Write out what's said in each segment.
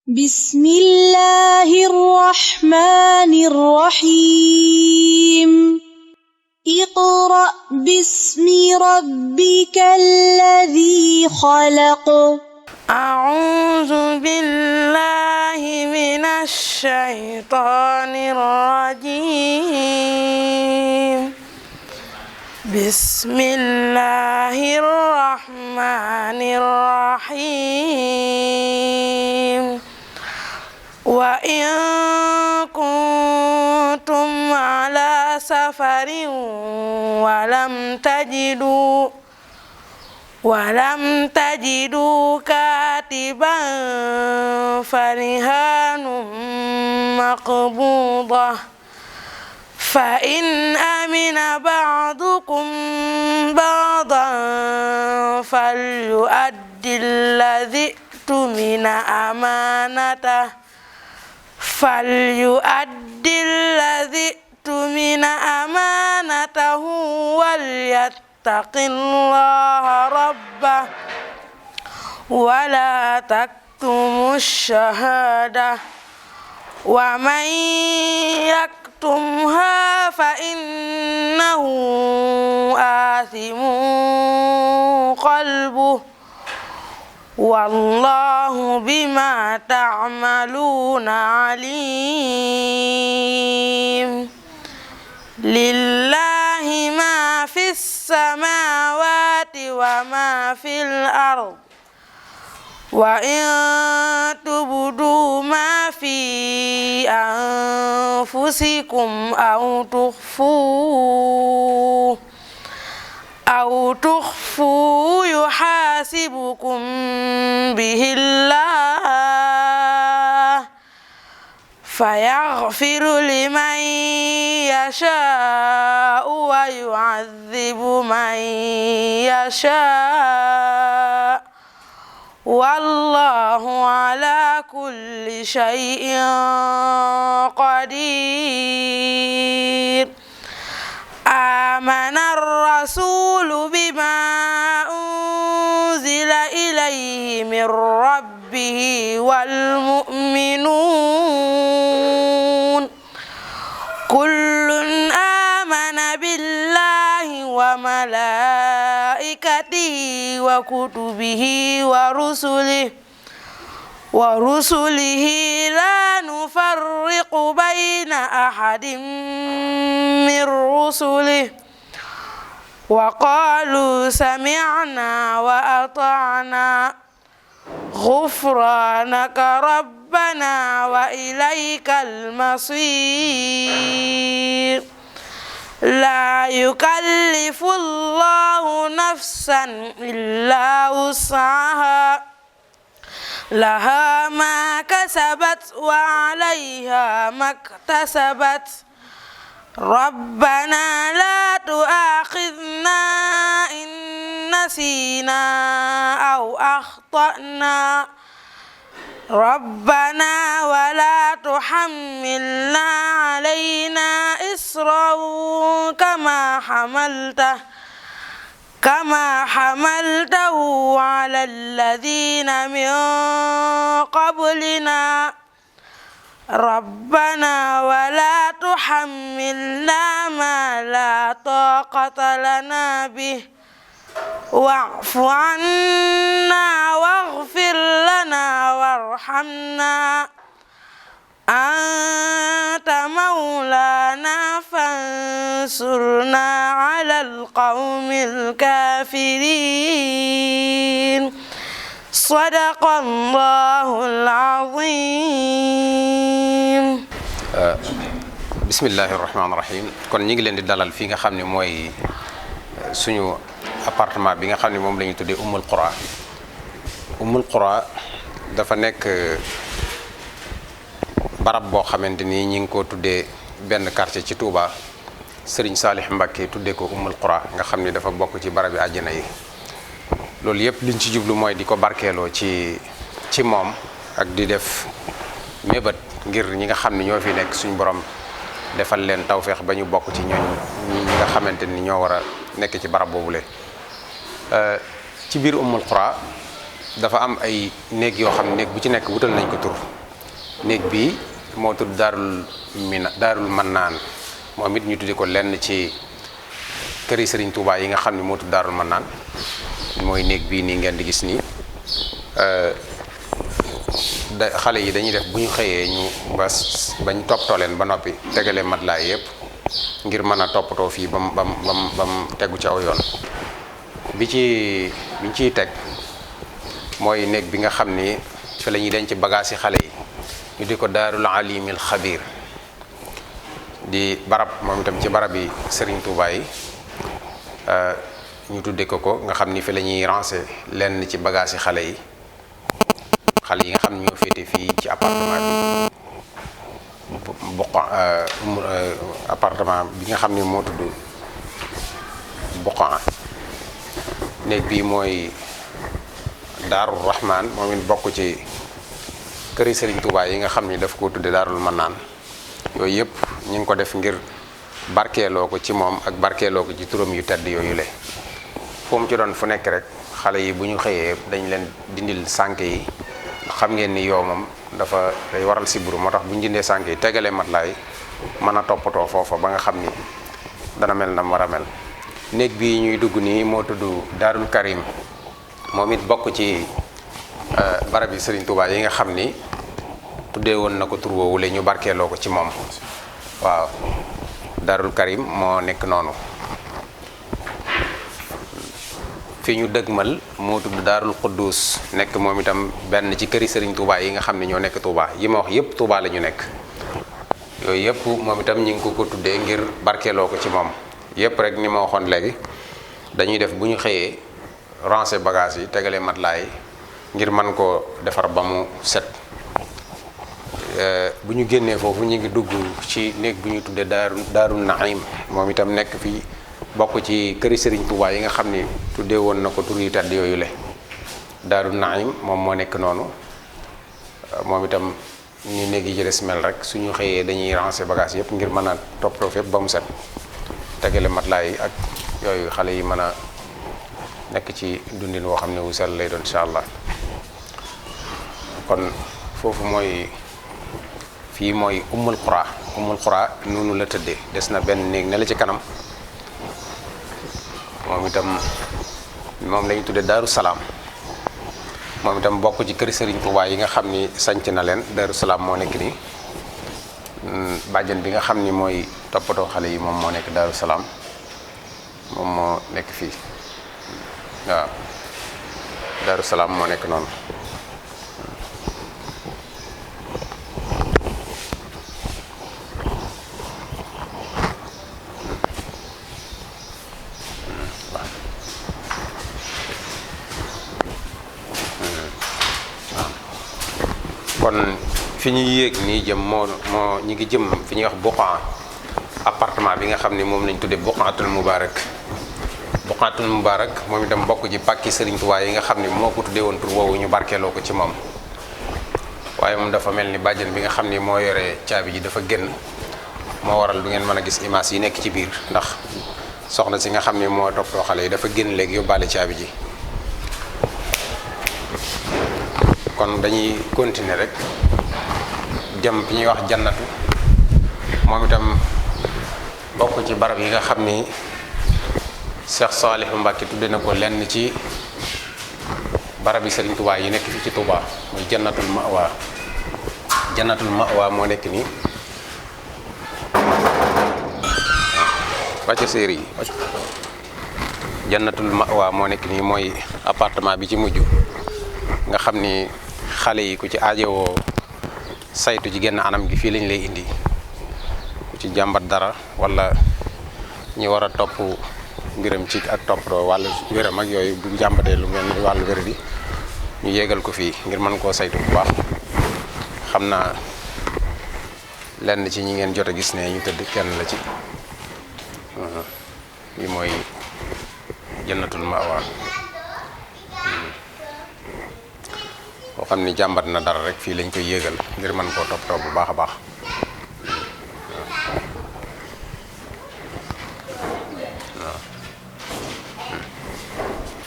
بسم الله الرحمن الرحيم اقرأ باسم ربك الذي خلق أعوذ بالله من الشيطان الرجيم بسم الله الرحمن الرحيم وإن كنتم على سفر ولم تجدوا كاتبا فرهان مقبوضة فإن أمن بعضكم بعضا فليؤدي الذي اؤتمن أمانته وليتق الله ربه ولا تكتموا الشهادة ومن يكتمها فإنه آثم قلبه والله بما تعملون عليم لله ما في السماوات وما في الأرض وإن تبدوا ما في أنفسكم أو تخفوه يحاسبكم به الله فيغفر لمن يشاء ويعذب من يشاء والله على كل شيء قدير آمن الرسول بما أنزل إليه من ربه والمؤمنون كل آمن بالله وملائكته وكتبه ورسله لا نفرق بين أحد من رسله وقالوا سمعنا وأطعنا غفرانك ربنا وإليك المصير لا يكلف الله نفسا إلا وسعها لها ما كسبت وعليها ما اكتسبت ربنا لا تؤاخذنا إن نسينا أو أخطأنا ربنا ولا تحملنا علينا إصرا كما حملته على الذين من قبلنا ربنا ولا تحملنا ما لا طاقة لنا به واعف عنا واغفر لنا وارحمنا أنت مولانا فانصرنا على القوم الكافرين صدق الله العظيم bismillahi rahmaani rahim kon ñi ngi leen di dalal fii nga xam ne mooy suñu appartement bi nga xam ne moom la ñu tuddee Ummul Qura dafa nekk barab boo xamante ni ñi ngi ko tuddee benn quartier ci Touba Serigne Salih Mbacké tuddee ko Ummul Qura nga xam ne dafa bokk ci barabi àjjana yi loolu yëpp liñ ci jublu mooy di ko barkeeloo ci moom ak di def mébét ngir ñi nga xam ne ñoo fi nekk suñu borom defal leen tawféex ba ñu bokk ci ñi nga xamante ni ñoo war a nekk ci barab boobule ci biir Ummul Qura dafa am ay néeg yoo xam ne néeg bu ci nekk wutal nañ ko tur néeg bi moo tudd daarul mannaan moom it ñu tudde ko lenn ci këri Serigne Touba yi nga xam ne moo tudd daarul mannaan mooy néeg bii nii ngeen di gis nii xale yi dañuy def bu ñu xëyee ñu bañ toppatoo leen ba noppi tegale matelas yëpp ngir mën a toppatoo fii bam tegu ci aw yoon biñ ciy teg mooy néeg bi nga xam ni fi la ñuy denc bagage yi xale yi ñu di ko daarul alimil xabir di barab moom itam ci barab yi Serigne Touba yi ñu tudde ko nga xam ni fi la ñuy ranger lenn ci bagage yi xale yi nga xam ne ñoo féete fii ci appartement bi appartement bi nga xam ne moo tudd Buqaa néeg bi mooy Daarul Rahman moom it bokk ci këri Serigne Touba yi nga xam ni daf ko tudde Daarul Mannaan yooyu yëpp ñu ngi ko def ngir barkeeloo ko ci moom ak barkeeloo ko ci turam yu tedd yooyu le fu mu ci doon fu nekk rek xale yi bu ñu xëyee dañ leen dindil sànke yi xam ngeen ni yow moom dafa day waral siburu moo tax bu ñu dindee sànke yi tegalee matelas yi mën a toppatoo foofa ba nga xam ni dana mel na mu war a mel néeg bi ñuy dugg nii moo tudd Daarul Karim moom it bokk ci barab yi Serigne Touba yi nga xam ni tuddee woon na ko tur woowu la ñu barkeeloo ko ci moom waaw Daarul Karim moo nekk noonu fi ñu dëgmal moo tudd Daarul Quddus nekk moom itam benn ci këri Serigne Touba yi nga xam ne ñoo nekk Touba yi ma wax yëpp Touba la ñu nekk yooyu yëpp moom itam ñu ngi ko tuddee ngir barkeeloo ko ci moom yëpp rek ni ma waxoon léegi dañuy def bu ñu xëyee ranger bagage yi tegalee matelas yi ngir mën koo defar ba mu set bu ñu génnee foofu ñu ngi dugg ci néeg bu ñu tuddee Daarul Naim moom itam nekk fii bokk ci këri Serigne Touba yi nga xam ni tuddee woon na ko tur yu tedd yooyu le Daarul Naim moom moo nekk noonu moom itam ni néeg yi ci des mel rek suñu xëyee dañuy ranger bagage yëpp ngir mën a toppatoo fépp ba mu set tegale matelas yi ak yooyu xale yi mën a nekk ci dundin woo xam ne wu sell lay doon incha allah kon foofu fii mooy Ummul Qura noonu la tëddee des na benn néeg ne la ci kanam moom itam moom la ñu tuddee Daaru Salaam moom itam bokk ci kër Serigne Touba yi nga xam ni sanc na leen Daaru Salaam moo nekk nii bàjjen bi nga xam ni mooy toppatoo xale yi moom moo nekk Daaru Salaam moom moo nekk fii waaw Daaru Salaam moo nekk noonu kon fi ñuy yéeg nii jëm moo ñi ngi jëm fi ñuy wax Buqaa appartement bi nga xam ne moom lañ tuddee Buqaatul Mubaarak moom itam bokk ci pàkki Serigne Touba yi nga xam ne moo ko tuddee woon tur woowu ñu barkeeloo ko ci moom waaye moom dafa mel ni bàjjen bi nga xam ne moo yore caabi ji dafa génn moo waral du ngeen mën a gis image yi nekk ci biir ndax soxna si nga xam ne moo toppatoo xale yi dafa génn léegi yóbbaale caabi ji kon dañuy continuer rek jëm fi ñuy wax jannatu moom itam bokk ci barab yi nga xam ni Cheikh Saliou Mbacké tudde na ko lenn ci barab yi Serigne Touba yi nekk fii ci Touba muy jannatul ma'wa moo nekk nii wàcc séeri yi jannatul ma'wa moo nekk nii mooy appartement bi ci mujj nga xam ni xale yi ku ci aajowoo saytu ci genn anam gi fii lañ lay indi ku ci jàmbat dara wala ñi war a topp mbiram ci ak toppatoo wàllu wéram ak yooyu bu jàmbatee lu mel ni wàllu wér di ñu yéegal ko fii ngir mën koo saytu bu baax xam naa lenn ci ñi ngeen jot a gis ne ñu tëdd kenn la ci li mooy jannatul ma'wa boo xam ni jàmbat na dara rek fii lañ koy yéegal ngir mën koo toppatoo bu baax a baax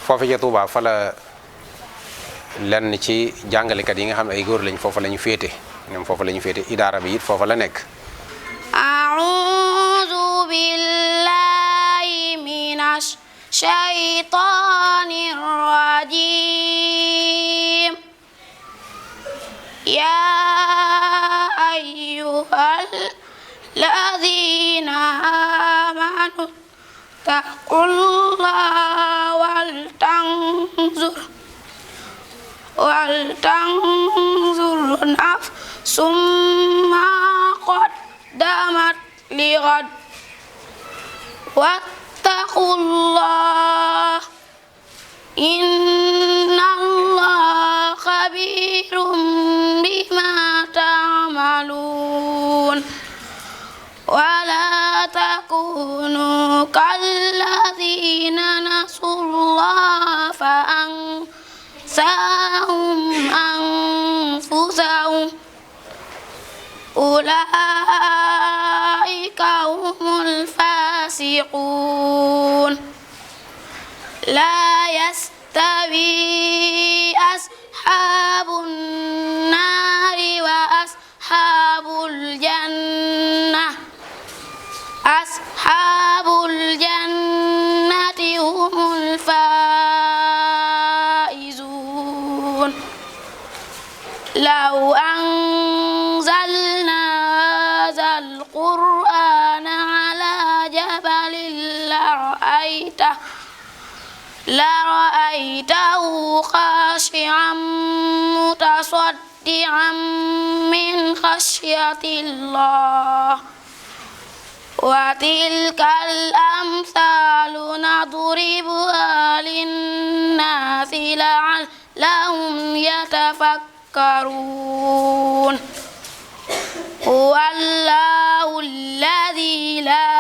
foofu ca Touba fa la lenn ci jàngalekat yi nga xam ne ay góor lañ foofa la ñu féete ñoom foofu la ñu féete idaara bi it foofa la nekk. a'uuzu billahi minash shaytaanir rajiim. yaa ayyuhal laziina aamanu ittaqullaha wal tanzur nafsum maa qaddamat lighad wattaqullaha innallaha khabiirum bimaa ta'maluun. ولا تكونوا كالذين نسوا الله فأنساهم أنفسهم أولئك هم الفاسقون. لا يستوي أصحاب النار وأصحاب الجنة. أصحاب الجنة هم الفائزون. لو أنزلنا هذا القرآن على جبل لرأيته خاشعا متصدعا من خشية الله. وتلك الأمثال نضربها للناس لعلهم يتفكرون. هو الله الذي لا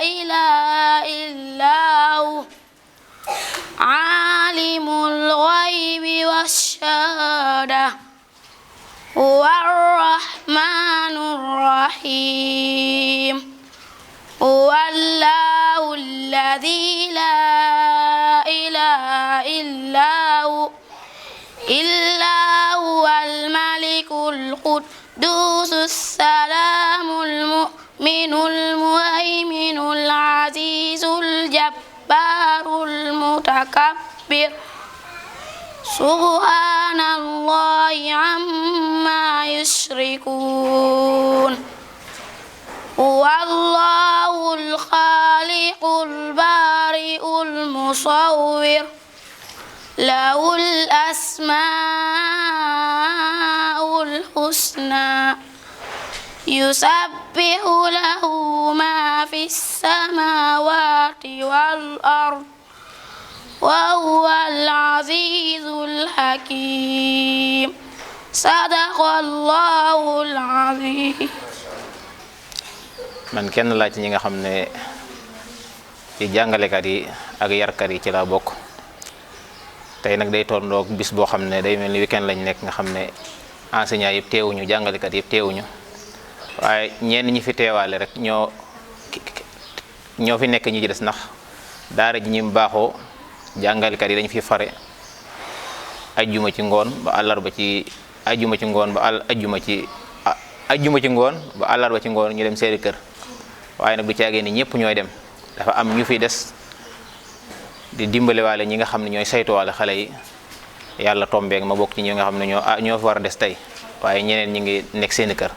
إله إلا هو عالم الغيب والشهادة هو الرحمن الرحيم. هو الله الذي لا إله إلا هو الملك القدوس السلام المؤمن المهيمن العزيز الجبار المتكبر. سبحان الله عما يشركون. هو الله الخالق البارئ المصور له الأسماء الحسنى يسبح له ما في السماوات والأرض وهو العزيز الحكيم. صدق الله العظيم. man kenn laa ci ñi nga xam ne ci jàngalekat yi ak yarkat yi ci laa bokk. tey nag day tolloog bis boo xam ne day mel ni weekend lañ nekk nga xam ne enseignants yëpp teewuñu jàngalekat yëpp teewuñu waaye ñenn ñi fi teewaale rek ñoo fi nekk ñi ci des ndax daara ji ñi baaxoo jàngalekat yi dañ fi fare ajjuma ci ngoon ba àllarba ci ajjuma ci ngoon ba ajjuma ci ngoon ba àllarba ci ngoon ñu dem seeni kër waaye nag du caagee ni ñëpp ñooy dem dafa am ñu fi des di dimbalewaale ñi nga xam ne ñooy saytuwaale xale yi yàlla tombeeg ma bokk ci ñi nga xam ne ñoo fi war a des tey waaye ñeneen ñi ngi nekk seeni kër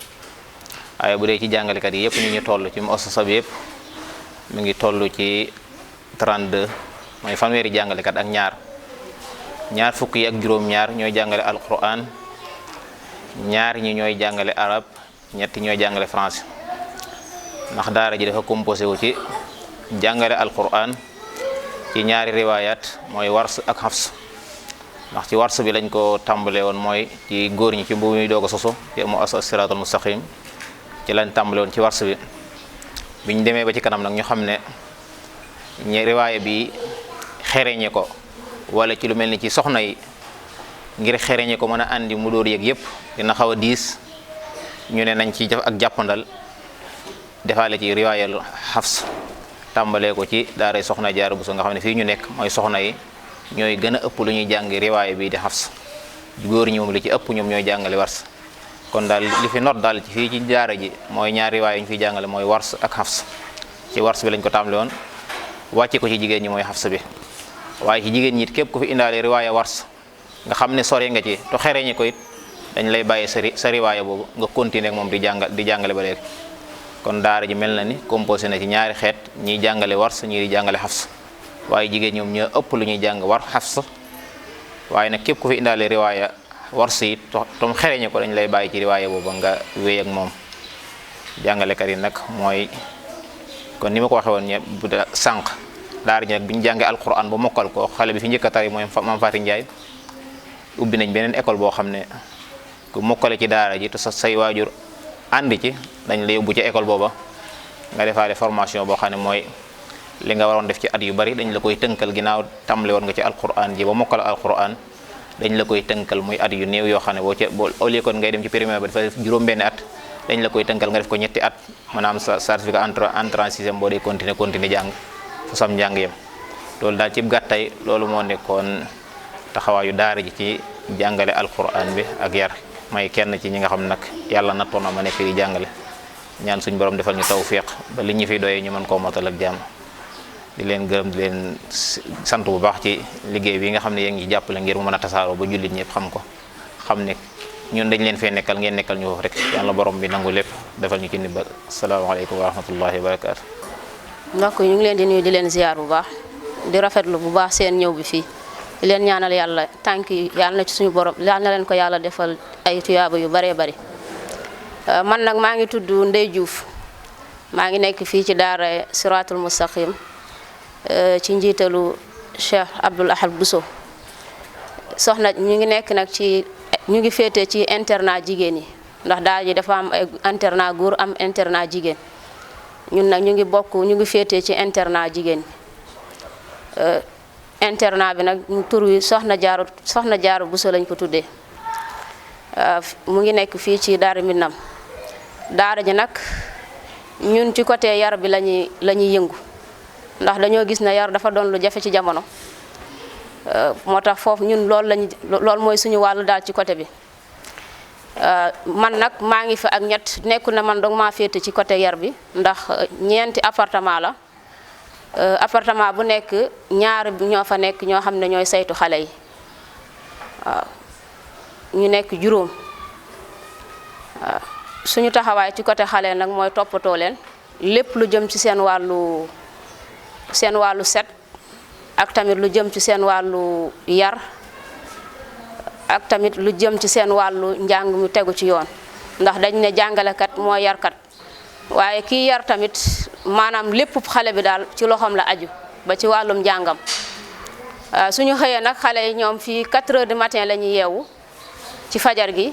waaye bu dee ci jàngalekat yi yëpp ñu toll ci muassasa bi yëpp mu ngi toll ci 32 mooy fanweeri jàngalekat ak ñaar fukk yi ak juróom-ñaar ñooy jàngale alquran ñaar ñi ñooy jàngale arab ñetti ñooy jàngale français ndax daara ji dafa composé wu ci jàngale alquran ci ñaari riwayat mooy wars ak hafs ndax ci wars bi lañ ko tàmbale woon mooy ci góor ñi ci bu muy doog a soso te mu as-siraatal mustaqim ci lañ tàmbale woon ci wars bi biñ demee ba ci kanam nag ñu xam ne ñi riwaaya bi xereñe ko wala ci lu mel ni ci soxna yi ngir xereñe ko mën a andi mu dóor yeeg yëpp dina xaw a diis ñu ne nañ ci def ak jàppandal defaale ci riwaayal Hafs tàmbalee ko ci daaray soxna Jaara Buso nga xam ne fii ñu nekk mooy soxna yi ñooy gën a ëpp lu ñuy jàng riwaaya bi di Hafs góor ñi moom li ci ëpp ñoom ñooy jàngale wars kon daal li fi not daal fii ci daara ji mooy ñaari riwaaya ñu fiy jàngale mooy wars ak xafs. ci wars bi lañ ko tàmbale woon wàcce ko ci jigéen ñi mooy xafs bi waaye ci jigéen ñi it képp ku fi indaale riwaaya wars nga xam ne sore nga ci to xereñi ko it dañ lay bàyyi sa riwaaya boobu nga continuer ak moom di jàngale ba léegi. kon daara ji mel na ni composé na ci ñaari xeet ñiy jàngale wars ñii di jàngale xafs waaye jigéen ñoom ñoo ëpp lu ñuy jàng xafs waaye nag képp ku fi indaale riwaaya wars it tom xereñi ko dañ lay bàyyi ci riwaaya boobu nga wéy ak moom. jàngalekat yi nag mooy kon ni ma ko waxee woon ñe bu sànq daara ji nag bi ñu jàngee alquran ba mokkal ko xale bi fi njëkk a tari mooy Mame Faty Ndiaye ubbi nañ beneen école boo xam ne ku mokkale ci daara ji te sa say waajur àndi ci dañ la yóbbu ci école booba nga defaale formation boo xam ne mooy li nga waroon def ci at yu bari dañ la koy tënkal ginnaaw tàmbale woon nga ci alquran ji ba mokkal alquran dañ la koy tënkal muy at yu néew yoo xam ne boo au lieu kon ngay dem ci primaire ba dafa def juróom-benn at dañ la koy tënkal nga def ko ñetti at maanaam sa certificat entrée en sixième boo dee continuer jàng fu sam njàng yem. loolu daal ci gàttay loolu moo nekkoon taxawaayu daara ji ci jàngale alquran bi ak yar may kenn ci ñi nga xam nag yàlla nattoon na ma nekk di jàngale ñaan suñu borom defal ñu tawfiq ba li ñu fi doyee ñu mën koo motal ak jàmm. di leen gërëm di leen sant bu baax ci liggéey bi nga xam ne yéen ngi jàppale ngir mu mën a tasaaroo ba jullit ñëpp xam ko xam ne ñun dañ leen fee nekkal ngeen nekkal ñu foofu rek yàlla borom bi nangu lépp defal ñu ci ndimbal asalaamaaleykum wa rahmatullahi wa barakaatu. mbokk ñu ngi leen di nuyu di leen ziar bu baax di rafetlu bu baax seen ñëw bi fii di leen ñaanal yàlla tànk yi yàlla na ci suñu borom yàlla na leen ko yàlla defal ay tuyaaba yu baree bari. man nag maa ngi tudd Ndey Diouf maa ngi nekk fii ci daara Siratul Mustaqim ci njiitalu Cheikh Abdoul Ahad Bousso soxna ñu ngi nekk nag ñu ngi féete ci internat jigéen yi ndax daara ji dafa am ay internat góor am internat jigéen ñun nag ñu ngi féete ci internat jigéen internat bi nag tur wi soxna jaaru Bousso lañ ko tuddee mu ngi nekk fii ci Daara Minam daara ji nag ñun ci côté yar bi lañuy yëngu ndax dañoo gis ne yar dafa doon lu jafe ci jamono moo tax foofu ñun loolu mooy suñu wàllu daal ci côté bi man nag maa ngi fi ak ñett nekku na man dong maa féete ci côté yar bi ndax ñeenti appartement la appartement bu nekk ñaar ñoo fa nekk ñoo xam ne ñooy saytu xale yi waaw ñu nekk juróom waaw suñu taxawaay ci côté xale nag mooy toppatoo leen lépp lu jëm ci seen wàllu set ak tamit lu jëm ci seen wàllu yar ak tamit lu jëm ci seen wàllu njàng mu tegu ci yoon ndax dañ ne jàngalekat mooy yarkat waaye kii yar tamit maanaam lépp xale bi daal ci loxoom la aju ba ci wàllum njàngam suñu xëyee nag xale yi ñoom fii 4 heures du matin la ñuy yeewu ci fajar gi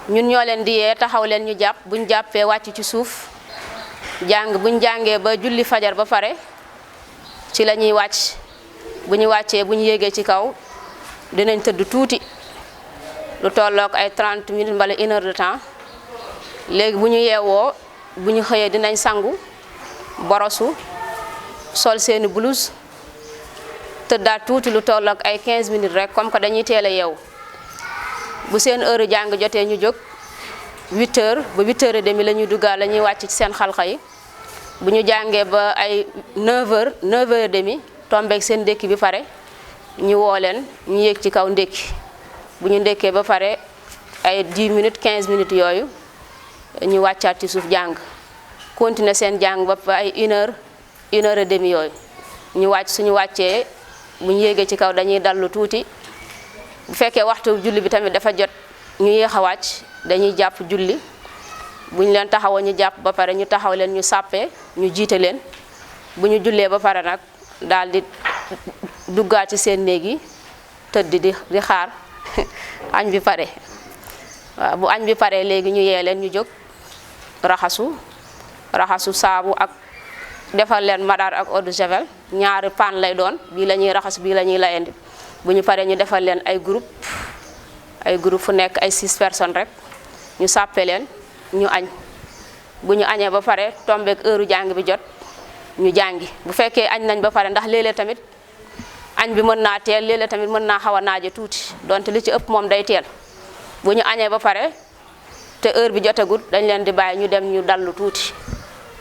ñun ñoo leen di yee taxaw leen ñu jàpp buñ jàppee wàcc ci suuf buñ jàngee ba julli fajar ba pare ci la ñuy wàcc bu ñu wàccee bu ñu yéegee ci kaw dinañ tëdd tuuti lu tollook ay 30 minutes mbala 1 heure de temps léegi bu ñu yeewoo bu ñu xëyee dinañ sangu borosu sol seeni blouse tëddaat tuuti lu tollook ay 15 minutes rek comme que dañuy teel a yeewu bu seen heure jàng jotee ñu jóg 8 heures ba 8 heures et demi la ñuy duggaat la ñuy wàcc ci seen xalxa yi bu ñu jàngee ba ay 9 heures et demi tombeek seen ndékki bi pare ñu woo leen ñu yéeg ci kaw ndékki bu ñu ndékkee ba pare ay 10 minutes 15 minutes yooyu ñu wàccaat ci suuf jàng continuer seen jàng ba ay 1 heure et demi yooyu ñu wàcc suñu wàccee bu ñu yéegee ci kaw dañuy dallu tuuti bu fekkee waxtu julli bi tamit dafa jot ñu yéex a wàcc dañuy jàpp julli bu ñu leen taxawoo ñu jàpp ba pare ñu taxaw leen ñu sàppee ñu jiite leen bu ñu jullee ba pare nag daal di duggaat ci seen néeg yi tëdd di xaar añ bi pare waaw bu añ bi pare léegi ñu yee leen ñu jóg raxasu saabu ak defal leen madaar ak eau de javel ñaari paan lay doon bii la ñuy raxas bii la ñuy layandi bu ñu paree ñu defal leen ay groupe fu nekk ay 6 personnes rek ñu sàppe leen ñu añ bu ñu añee ba pare tombeek heure jàng bi jot ñu jàngi bu fekkee añ nañ ba pare ndax léeg-léeg tamit añ bi mën naa teel léeg-léeg tamit mën naa xaw a naaje tuuti donte li ci ëpp moom day teel bu ñu añee ba pare te heure bi jotagut dañ leen di bàyyi ñu dem ñu dallu tuuti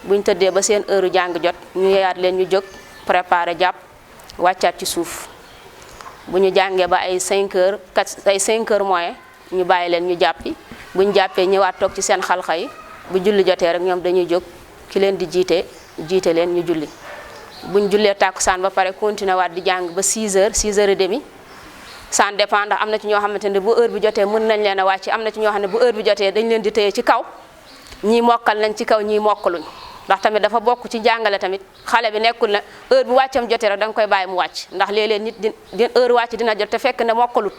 buñ tëddee ba seen heure jàng jot ñu yeeyaat leen ñu jóg préparer jàpp wàccaat ci suuf bu ñu jàngee ba ay 5 heures ay 5 heures moins ñu bàyyi leen ñu jàppi bu ñu jàppee ñëwaat toog ci seen xalxa yi bu julli jotee rek ñoom dañuy jóg ki leen di jiite leen ñu julli buñ jullee tàkkusaan ba pare continuer waat di jàng ba 6 heures 6 heures et demi ça dépend ndax am na ci ñoo xamante ne bu heure bi jotee mën nañ leen a wàcc am na ci ñoo xam ne bu heure bi jotee dañ leen di téye ci kaw ñii mokkal nañ ci kaw ñii mokkaluñ ndax tamit dafa bokk ci jàngale tamit xale bi nekkul ne heure bu wàccam jotee rek da nga koy bàyyi mu wàcc ndax léeg-léeg nit di heure wàcc dina jot te fekk ne mokkalut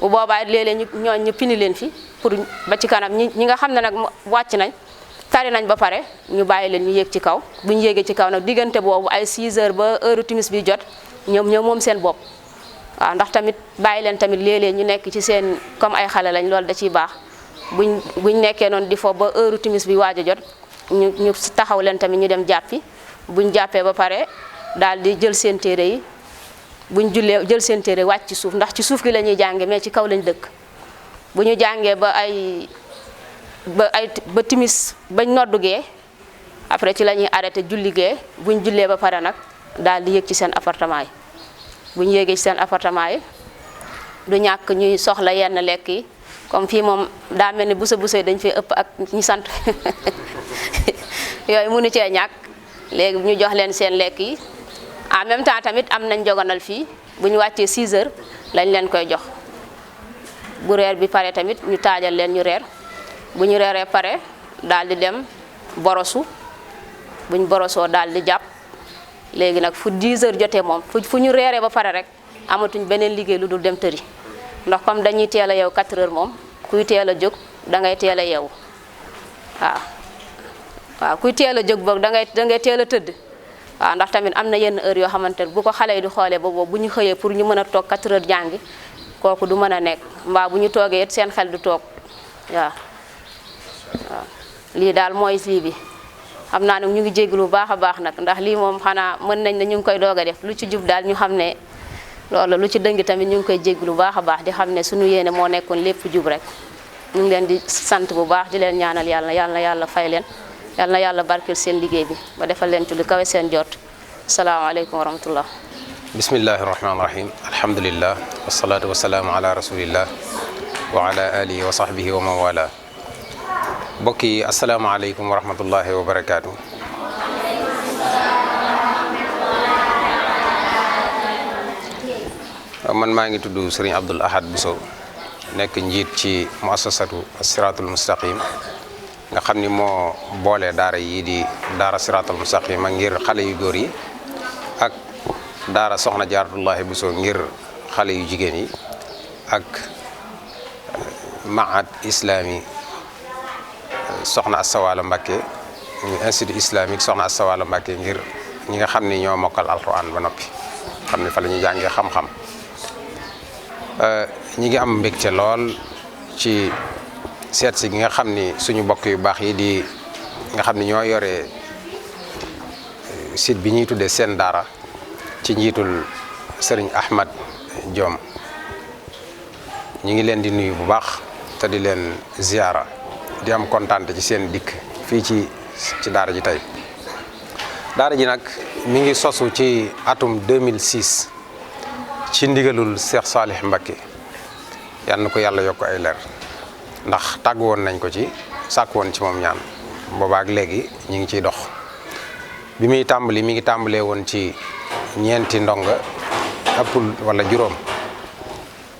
bu boobaa léeg-léeg ñu pini leen fi pour ba ci kanam ñi nga xam ne nag wàcc nañ tari nañ ba pare ñu bàyyi leen ñu yéeg ci kaw bu ñu yéegee ci kaw nag diggante boobu ay 6 heures ba heure timis bi jot ñoom moom seen bopp waaw ndax tamit bàyyi leen tamit léeg-léeg ñu nekk ci seen comme ay xale lañ loolu da ciy baax buñ nekkee noonu di fo ba heure timis bi waaj a jot ñu taxaw leen tamit ñu dem jàppi buñ jàppee ba pare daal di jël seen téere yi buñ jullee jël seen téere wàcc ci suuf ndax ci suuf gi la ñuy jànge mais ci kaw lañ dëkk bu ñu jàngee ba timis bañ noddugee après ci la ñuy arrêté julligee buñ jullee ba pare nag daal di yéeg ci seen appartement yi buñ yéegee ci seen appartement yi du ñàkk ñuy soxla yenn lekk yi comme fii moom daa mel ni busa dañ fee ëpp ak ñi sant yooyu mënu cee ñàkk léegi ñu jox leen seen lekk yi en même temps tamit am nañ joganal fii bu ñu wàccee 6 heures lañ leen koy jox bu reer bi pare tamit ñu taajal leen ñu reer bu ñu reeree pare daal di dem borosu buñ borosoo daal di jàpp léegi nag fu 10 heures jotee moom fu ñu reeree ba pare rek amatuñ beneen liggéey lu dul dem tëri ndax comme dañuy teel a yeewu 4 heures moom kuy teel a jóg da ngay teel a yeewu waaw kuy teel a jóg boog da ngay teel a tëdd waaw ndax tamit am na yenn heure yoo xamante ne bu ko xale yi di xoolee ba boobu bu ñu xëyee pour ñu mën a toog 4 heures jàngi kooku du mën a nekk mbaa bu ñu toogee it seen xel du toog waaw lii daal mooy lii bi xam naa nag ñu ngi jéglu bu baax a baax nag ndax lii moom xanaa mën nañ ne ñu ngi koy doog a def lu ci jub daal ñu xam ne loolu lu ci dëng tamit ñu ngi koy jéglu bu baax a baax di xam ne suñu yéene moo nekkoon lépp jub rek ñu ngi leen di sant bu baax di leen ñaanal yàlla fay leen yàlla na yàlla barkeel seen liggéey bi ba defal leen ci lu kawe seen jot asalaamaaleykum wa rahmatullah bismillahi rahmaani rahim alhamdulillah wasalaatu wasalaamu ala rasulillah wa ala alihi wa sahbihi wa man wala mbokk yi asalaamaaleykum wa rahmatullahi wa barakaatu. man maa ngi tudd Serigne Abdoul Ahad Bousso nekk njiit ci muassasatu siratul mustaqim nga xam ni moo boole daara yii di daara siratul mustaqim ngir xale yu góor yi ak daara soxna jaaratullahi Bousso ngir xale yu jigéen yi ak maad islami soxna Assawala Mbacké institut islamique soxna Assawala Mbacké ngir ñi nga xam ni ñoo mokkal alquran ba noppi xam ni fa la ñuy jàngee xam-xam ñi ngi am mbégte lool ci seet si gi nga xam ni suñu mbokk yu baax yi di nga xam ni ñoo yore site bi ñuy tuddee seen daara ci njiitul Serigne Ahmad Diom ñi ngi leen di nuyu bu baax te di leen ziyaara di am kontaan ci seen dikk fii ci daara ji tey daara ji nag mi ngi sosu ci atum 2006 ci ndigalul Cheikh Salih Mbacké yal na ko yàlla yokk ay leer ndax tàgg woon nañ ko ci sàkk woon ci moom ñaan boobaak léegi ñi ngi ciy dox bi muy tàmbali mi ngi tàmbalee woon ci ñeenti ndonga ëppul wala juróom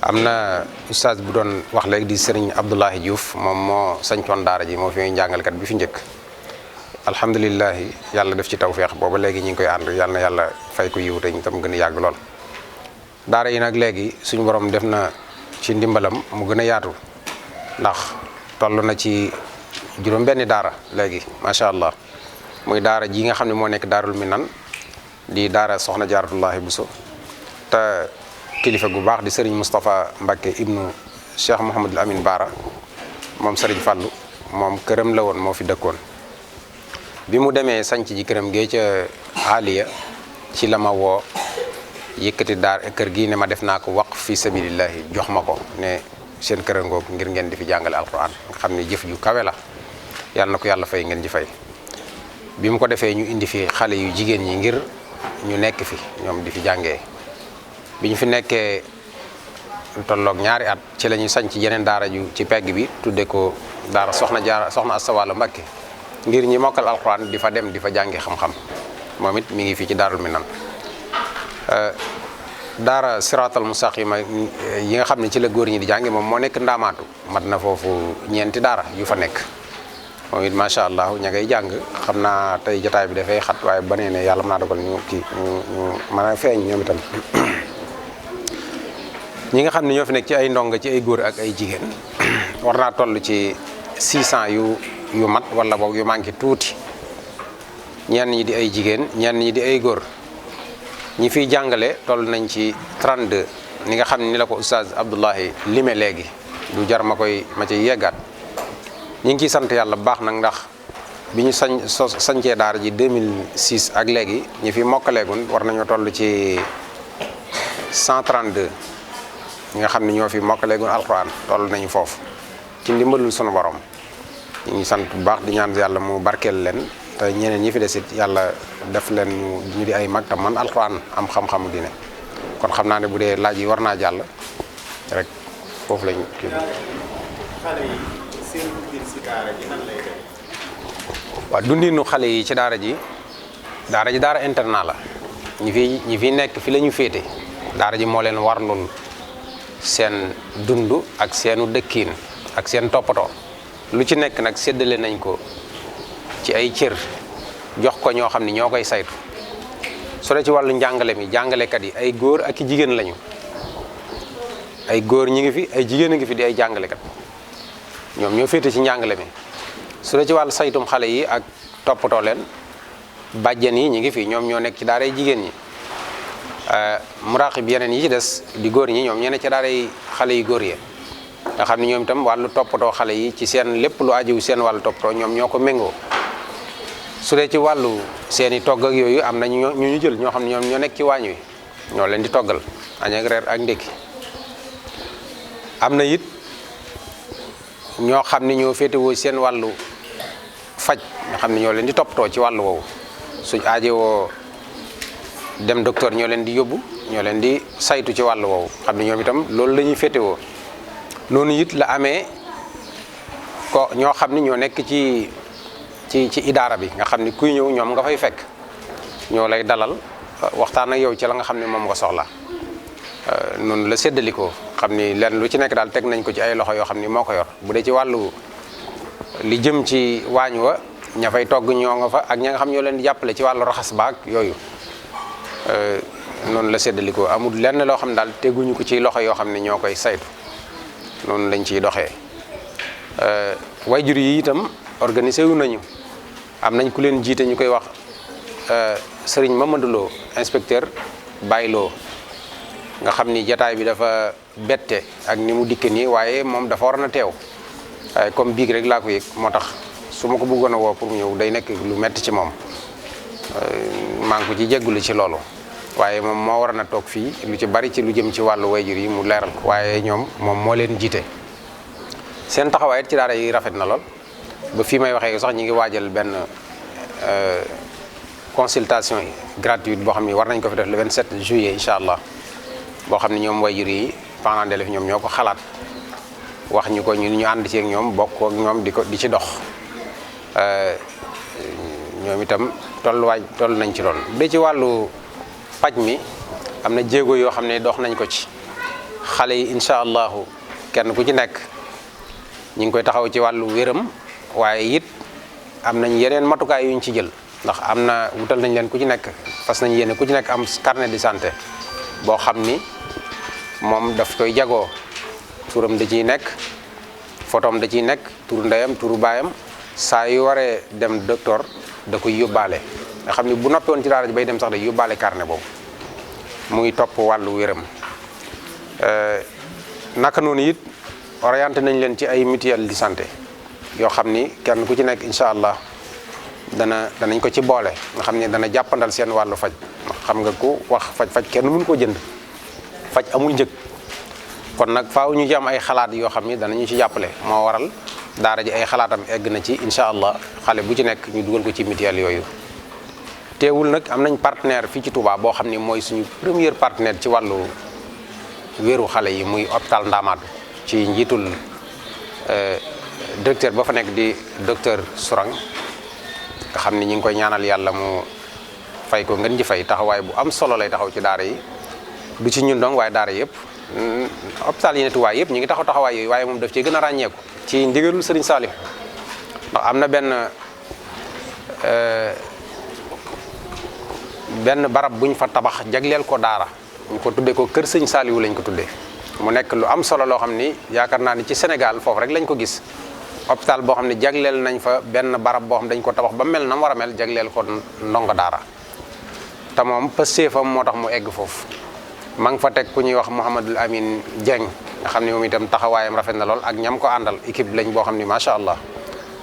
am na oustaz bu doon wax léegi di Serigne Abdoulahi Diouf moom moo sañcoon daara ji moo fi njàngalkat bi fi njëkk alhamdulilahi yàlla def ci tawféex booba léegi ñi ngi koy ànd yàlla na yàlla fay ko yiw te ñu tam gën a yàgg lool daara yi nag léegi suñu borom def na ci ndimbalam mu gën a yaatu ndax toll na ci juróom benni daara léegi macha allah muy daara ji nga xam ne moo nekk daarul minan di daara soxna jaaratullahi Bousso te kilifa gu baax di Serigne Moustapha Mbacké ibnu Cheikh Mouhamadul Amin Baara moom Serigne Fallou moom këram la woon moo fi dëkkoon bi mu demee sanc ji këram gee ca Aliya ci la ma woo yëkkati kër gi ne ma def naa ko waqf fi sabilillahi jox ma ko ne seen kërangoog ngir ngeen di fi jàngale alquran nga xam ne jëf ju kawe la yàlla na ko yàlla fay ngeen ji fay. bi mu ko defee ñu indi fi xale yu jigéen ñi ngir ñu nekk fi ñoom di fi jàngee bi ñu fi nekkee tolloog ñaari at ci la ñu sanc yeneen daara ju ci pegg bi tudde ko daara soxna Asta Walo Mbakke ngir ñi mokkal alquran di fa dem di fa jàngi xam-xam moom it mi ngi fii ci Daarul Minan. daara siraatal mustaqima yi nga xam ne ci la góor ñi di jàngi moom moo nekk ndaamaatu mat na foofu ñeenti daara yu fa nekk moom it macha allah ña ngay jàng xam naa tey jotaay bi dafay xat waaye ba nee ne yàlla mën naa dogal ñu mën a feeñ ñoom itam ñi nga xam ne ñoo fi nekk ci ay ndongo ci ay góor ak ay jigéen war naa toll ci 600 yu mat wala boog yu manqué tuuti ñenn ñi di ay jigéen ñenn ñi di ay góor ñi fiy jàngale toll nañ ci 32 ni nga xam ne ni la ko oustaz Abdullahi lime léegi du jar ma ci yeggaat ñi ngi ciy sant yàlla bu baax nag ndax bi ñu sañcee daara ji 2006 ak léegi ñi fi mokkaleegun war nañoo toll ci 132 ñi nga xam ne ñoo fi mokkaleegun alquran toll nañu foofu ci ndimbalul sunu borom ñu ngi sant bu baax di ñaan yàlla mu barkeel leen te ñeneen ñi fi desit yàlla def leen ñu di ay mag tam man alquran am xam-xamu dine kon xam naa ne bu dee laaj yi war naa jàll rek foofu lañ kii xale yi seen dundin si daara ji nan lay def. waaw dundinu xale yi ci daara ji daara internat la ñi fi nekk fi la ñu féete daara ji moo leen warlul seen dund ak seenu dëkkiin ak seen toppatoo lu ci nekk nag séddale nañ ko ci ay cër jox ko ñoo xam ne ñoo koy saytu su dee ci wàllu njàngale mi jàngalekat yi ay góor ak i jigéen lañu ay góor ñi ngi fi ay jigéen a ngi fi di ay jàngalekat ñoom ñoo féete ci njàngale mi su dee ci wàllu saytum xale yi ak toppatoo leen bàjjen yi ñi ngi fi ñoom ñoo nekk ci daaray jigéen ñi muraqib yeneen yi ci des di góor ñi ñoom ñoo nekk ci daaray xale yi góor yi nga xam ne ñoom itam wàllu toppatoo xale yi ci seen lépp lu ajiwu seen wàllu toppatoo ñoom ñoo ko méngoo su dee ci wàllu seen i togg ak yooyu am na ñu jël ñoo xam ne ñoom ñoo nekk ci waañ wi ñoo leen di toggal añ ak reer ak ndékki am na it ñoo xam ne ñoo féetewoo seen wàllu faj nga xam ne ñoo leen di toppatoo ci wàllu woowu suñ aajowoo dem docteur ñoo leen di yóbbu ñoo leen di saytu ci wàllu woowu xam ne ñoom itam loolu la ñuy féetewoo noonu it la amee ko ñoo xam ne ñoo nekk ci idaara bi nga xam ne kuy ñëw ñoom nga fay fekk ñoo lay dalal waxtaan ak yow ci la nga xam ne moom nga soxla noonu la séddalikoo xam ni lenn lu ci nekk daal teg nañ ko ci ay loxo yoo xam ni moo ko yor bu dee ci wàllu li jëm ci waañ wa ña fay togg ñoo nga fa ak ña nga xam ñoo leen di jàppale ci wàllu raxas baag yooyu noonu la séddalikoo amul lenn loo xam ne daal teguñu ko ci loxo yoo xam ne ñoo koy saytu noonu lañ ciy doxee wayjur yi itam organisé wu nañu am nañ ku leen jiite ñu koy wax Serigne Mamadou Lo inspecteur Baye Lo nga xam ni jataay bi dafa bette ak ni mu dikke nii waaye moom dafa war na teew waaye comme biig rek laa ko yëg moo tax su ma ko bëggoon a woo pour ñëw day nekk lu metti ci moom maa ngi ko ci jéggulu ci loolu waaye moom moo war na toog fii lu ci bari ci lu jëm ci wàllu wayjur yi mu leeral ko waaye ñoom moom moo leen jiite seen taxawaay ci daara yi rafet na lool ba fii may waxee sax ñi ngi waajal benn consultation gratuite boo xam ni war nañ ko fi def le 27 juillet incha allah boo xam ne ñoom wayjur yi parents d'élèves ñoom ñoo ko xalaat wax ñu ko ñu ànd ci ak ñoom bokk ak ñoom di ci dox ñoom itam toll nañ ci lool bu ci wàllu paj mi am na jéego yoo xam ne dox nañ ko ci xale yi incha allahu kenn ku ci nekk ñu ngi koy taxaw ci wàllu wéram waaye it am nañ yeneen matukaay yuñ ci jël ndax am na wutal nañ leen ku ci nekk fas nañ yéene ku ci nekk am carnet de santé boo xam ni moom daf koy jagoo turam da ciy nekk photom da ciy nekk turu ndeyam turu baayam saa yu waree dem docteur da koy yóbbaale nga xam ni bu noppi woon ci daara ji bay dem sax day yóbbaale carnet boobu muy topp wàllu wéram naka noonu it orienté nañ leen ci ay mutuelle de santé yoo xam ni kenn ku ci nekk incha allah danañ ko ci boole nga xam ni dana jàppandal seen wàllu faj xam nga ku wax faj kenn mënu ko jënd faj amul njëg kon nag faaw ñu ci am ay xalaat yoo xam ni danañu ci jàppale moo waral daara ji ay xalaatam egg na ci incha allah xale bu ci nekk ñu dugal ko ci mutuelle yooyu. teewul nag am nañ partenaire fii ci Touba boo xam ni mooy suñu premier partenaire ci wàllu wéeru xale yi muy hôpital Ndamatou ci njiitul directeur ba fa nekk di docteur Sourang nga xam ni ñu ngi koy ñaanal yàlla mu fay ko ngeen ji fay taxawaay bu am solo lay taxaw ci daara yi du ci ñun dong waaye daara yëpp hôpital yi ne Touba yëpp ñu ngi taxaw taxawaay yooyu waaye moom daf cee gën a ràññeeku ci ndigalul Serigne Salih ndax am na benn barab bu ñu fa tabax jagleel ko daara ñu ko tuddee ko kër Sëñ Saliou lañ ko tuddee mu nekk lu am solo loo xam ni yaakaar naa ni ci Sénégal foofu rek lañ ko gis hôpital boo xam ne jagleel nañ fa benn barab boo xam dañ ko tabax ba mel na mu war a mel jagleel ko ndongo daara te moom pëstéefam moo tax mu egg foofu ma ngi fa teg ku ñuy wax Mouhamadul Amin Dieng nga xam ne moom itam taxawaayam rafet na lool ak ñam ko àndal équipe lañ boo xam ni macha allah